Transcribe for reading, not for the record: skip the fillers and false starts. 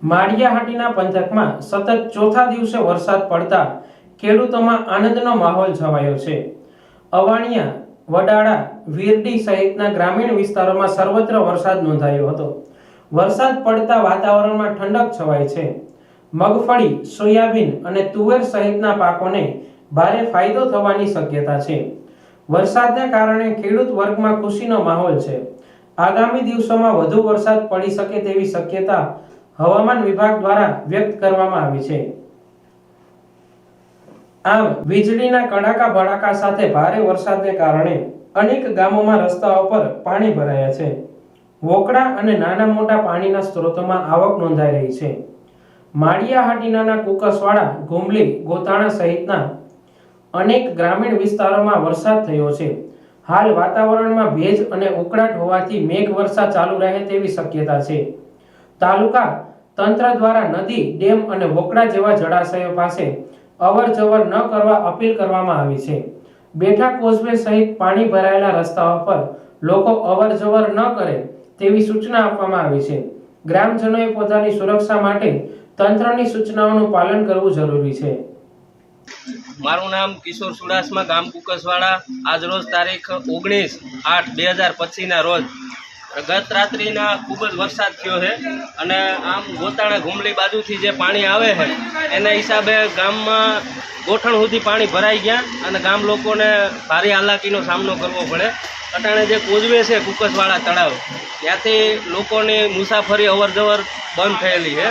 માળિયાહાટીના પંથકમાં સતત ચોથા દિવસે વરસાદ પડતા ખેડૂતોમાં આનંદનો માહોલ છવાયો છે। અવાણિયા, વડાળા, વીરડી સહિતના ગ્રામીણ વિસ્તારોમાં સર્વત્ર વરસાદ નોંધાયો હતો। વરસાદ પડતા વાતાવરણમાં ઠંડક છવાઈ છે। મગફળી, સોયાબીન અને તુવેર સહિતના પાકોને ભારે ફાયદો થવાની શક્યતા છે। વરસાદને કારણે ખેડૂત વર્ગમાં ખુશીનો માહોલ છે। આગામી દિવસોમાં વધુ વરસાદ પડી શકે તેવી શક્યતા હવામાન વિભાગ દ્વારા વ્યક્ત કરવામાં આવી છે। આમ વીજળીના કડાકા ભડાકા સાથે ભારે વરસાદને કારણે અનેક ગામોમાં રસ્તાઓ પર પાણી ભરાયા છે। વોકડા અને નાના મોટા પાણીના સ્ત્રોતોમાં આવક નોંધાઈ રહી છે। માળિયાહાટીના કુકસવાડા, ગુમલી, ગોતાણા સહિતના અનેક ગ્રામીણ વિસ્તારોમાં વરસાદ થયો છે। હાલ વાતાવરણમાં ભેજ અને ઉકળાટ હોવાથી મેઘવર્ષા ચાલુ રહે તેવી શક્યતા છે। તાલુકા તંત્ર દ્વારા નદી, ડેમ અને વોકડા જેવા જળાશયો પાસે અવર જવર ન કરવા અપીલ કરવામાં આવી છે। બેઠા કોઝવે સહિત પાણી ભરાયેલા રસ્તાઓ પર લોકો અવર જવર ન કરે તેવી સૂચના આપવામાં આવી છે। ગ્રામજનોએ પોતાની સુરક્ષા માટે તંત્રની સૂચનાઓનું પાલન કરવું જરૂરી છે। મારું નામ કિશોર સુડાસમા, ગામ કુકસવાડા। આજ રોજ તારીખ 19/8/2025 ના રોજ ગત રાત્રિના ખૂબ જ વરસાદ થયો છે અને આમ ગોતાણા, ગુમલી બાજુથી જે પાણી આવે છે એના હિસાબે ગામમાં ગોઠણ સુધી પાણી ભરાઈ ગયા અને ગામ લોકોને ભારે હાલાકીનો સામનો કરવો પડે। અટાણે જે કોઝવે છે કુકસવાડા તળાવ, ત્યાંથી લોકોની મુસાફરી અવર જવર બંધ થયેલી છે।